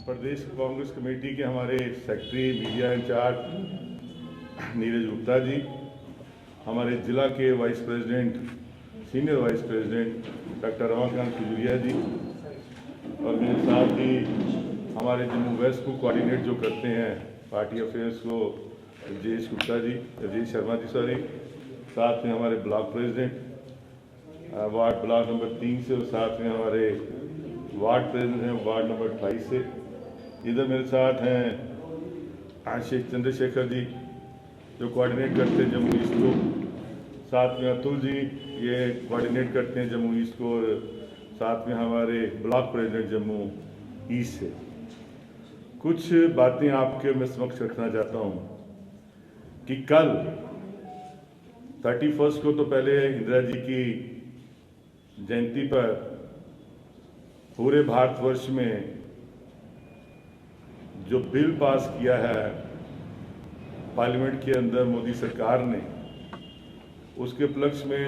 प्रदेश Congress committee के हमारे secretary media incharge Neeraj Gupta ji, हमारे जिला के vice president senior vice president doctor Ramakant Khajuria ji, और मेरे साथ ही हमारे जम्मू वेस्ट को कोऑर्डिनेट जो करते हैं पार्टी अफेयर्स को राजेश शर्मा जी साथ में हमारे block president ward block number 3 से, और साथ में हमारे वार्ड प्रेसिडेंट हैं वार्ड नंबर 28 से। इधर मेरे साथ हैं शेख चंद्रशेखर जी जो कोऑर्डिनेट करते हैं जम्मू ईस्ट को, साथ में अतुल जी ये कोऑर्डिनेट करते हैं जम्मू ईस्ट को, और साथ में हमारे ब्लॉक प्रेसिडेंट जम्मू ईस्ट से। कुछ बातें आपके मैं समक्ष रखना चाहता हूं कि कल 31 को तो पहले इंदिरा जी की जयंती पर पूरे भारतवर्ष में जो बिल पास किया है पार्लियामेंट के अंदर मोदी सरकार ने, उसके उपलक्ष्य में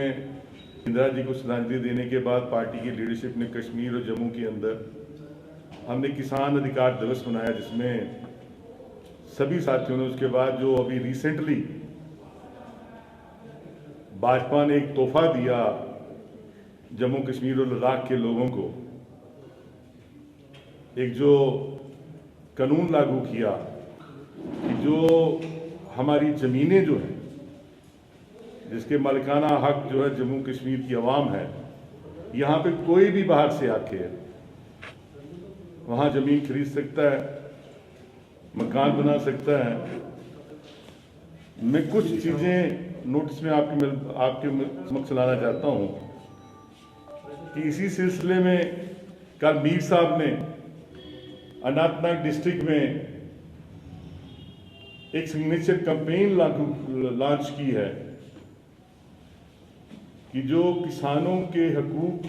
इंदिरा जी को श्रद्धांजलि देने के बाद पार्टी की लीडरशिप ने कश्मीर और जम्मू के अंदर हमने किसान अधिकार दिवस मनाया, जिसमें सभी साथियों ने, उसके बाद जो अभी रिसेंटली भाजपा ने एक तोहफा दिया जम्मू कश्मीर और लद्दाख के लोगों को, एक जो कानून लागू किया कि जो हमारी ज़मीनें जो है जिसके मालिकाना हक जो है जम्मू कश्मीर की आवाम है, यहाँ पे कोई भी बाहर से आके वहाँ ज़मीन खरीद सकता है, मकान बना सकता है। मैं कुछ चीज़ें नोटिस में आपके समक्ष लाना चाहता हूँ कि इसी सिलसिले में कल मीर साहब ने अनंतनाग डिस्ट्रिक्ट में एक सिग्नेचर कैंपेन लॉन्च की है कि जो किसानों के हकूक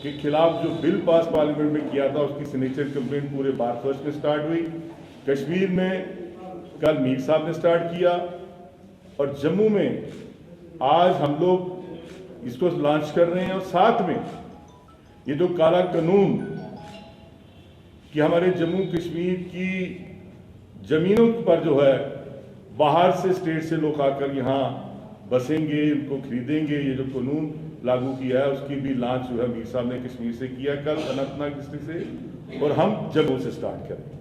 के खिलाफ जो बिल पास पार्लियामेंट में किया था, उसकी सिग्नेचर कैंपेन पूरे भारतवर्ष में स्टार्ट हुई। कश्मीर में कल मीर साहब ने स्टार्ट किया और जम्मू में आज हम लोग इसको लॉन्च कर रहे हैं। और साथ में ये जो काला कानून कि हमारे जम्मू कश्मीर की जमीनों पर जो है बाहर से स्टेट से लोग आकर यहाँ बसेंगे, इनको खरीदेंगे, ये जो कानून लागू किया है उसकी भी लॉन्च जो है मीर साहब ने कश्मीर से किया कल अनंतनाग डिस्ट्रिक्ट से, और हम जम्मू से स्टार्ट करेंगे।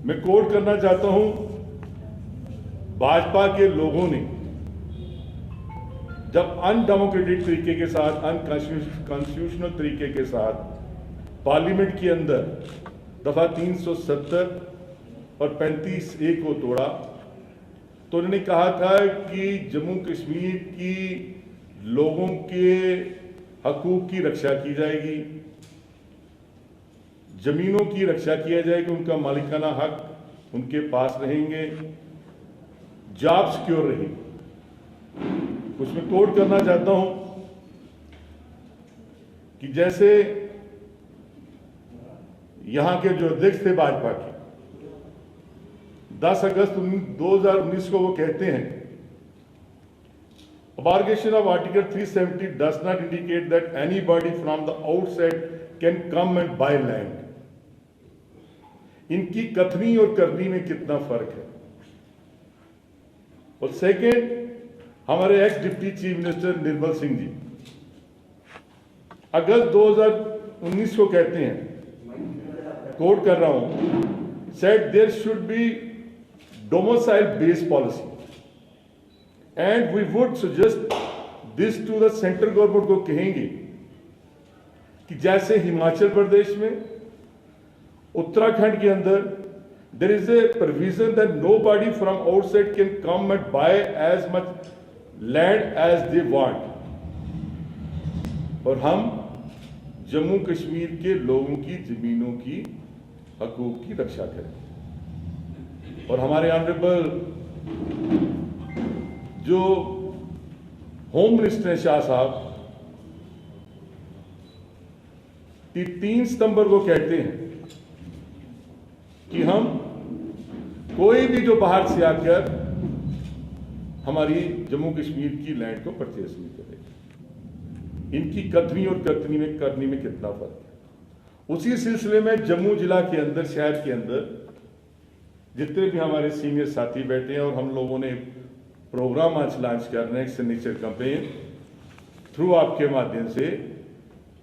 मैं कोट करना चाहता हूं, भाजपा के लोगों ने जब अनडेमोक्रेटिक तरीके के साथ, अनकॉन्स्टिट्यूशनल तरीके के साथ पार्लियामेंट के अंदर दफा 370 और 35A को तोड़ा, तो उन्होंने कहा था कि जम्मू कश्मीर की लोगों के हकूक की रक्षा की जाएगी, जमीनों की रक्षा किया जाएगी, उनका मालिकाना हक उनके पास रहेंगे, जॉब सिक्योर रहेगी। कुछ मैं कोट करना चाहता हूं कि जैसे यहां के जो अध्यक्ष थे भाजपा के 10 अगस्त 2019 को वो कहते हैं, abrogation of Article 370 does not indicate that anybody from the outside can come and buy land। इनकी कथनी और करनी में कितना फर्क है। और सेकेंड, हमारे x deputy chief minister Nirmal Singh ji अगस्त 2019 को कहते हैं, कोट कर रहा हूं, said there should be domicile based policy and we would suggest this to the central government को कहेंगे कि जैसे हिमाचल प्रदेश में, उत्तराखंड के अंदर there is a provision that nobody from outside can come and buy as much land as they want, और हम जम्मू कश्मीर के लोगों की जमीनों की हकूक की रक्षा करें। और हमारे ऑनरेबल जो होम मिनिस्टर शाह साहब 3 सितंबर को कहते हैं कि हम कोई भी जो बाहर से आकर हमारी जम्मू कश्मीर की लैंड को परचेस नहीं करेगा। इनकी कथनी और करनी में कितना फर्क है। उसी सिलसिले में जम्मू जिला के अंदर, शहर के अंदर जितने भी हमारे सीनियर साथी बैठे हैं और हम लोगों ने प्रोग्राम आज लॉन्च कर रहे हैं, सिग्नेचर कैंपेन थ्रू आपके माध्यम से,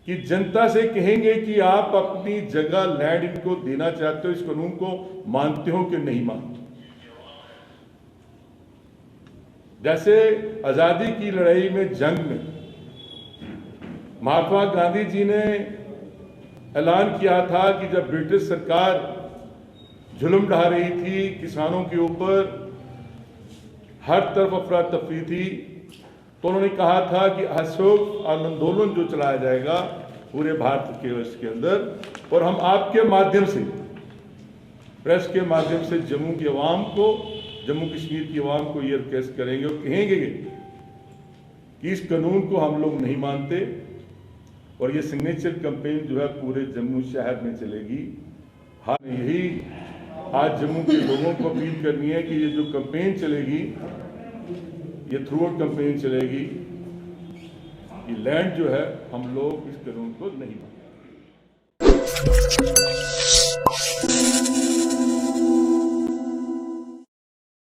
कि जनता से कहेंगे कि आप अपनी जगह लैंड इनको देना चाहते हो, इस कानून को मानते हो कि नहीं मानते। जैसे आजादी की लड़ाई में, जंग में महात्मा गांधी जी ने ऐलान किया था कि जब ब्रिटिश सरकार जुल्म ढा रही थी किसानों के ऊपर, हर तरफ अफरा तफरी थी, तो उन्होंने कहा था कि अशोक आंदोलन जो चलाया जाएगा पूरे भारत के वर्ष के अंदर, और हम आपके माध्यम से, प्रेस के माध्यम से जम्मू की आवाम को, जम्मू कश्मीर की आवाम को ये रिक्वेस्ट करेंगे और कहेंगे कि इस कानून को हम लोग नहीं मानते, और ये सिग्नेचर कैंपेन जो है पूरे जम्मू शहर में चलेगी। हाँ, यही आज जम्मू के लोगों को अपील करनी है कि ये जो कैंपेन चलेगी, ये थ्रू आउट कैंपेन चलेगी, ये लैंड जो है हम लोग इस कानून को नहीं मानते।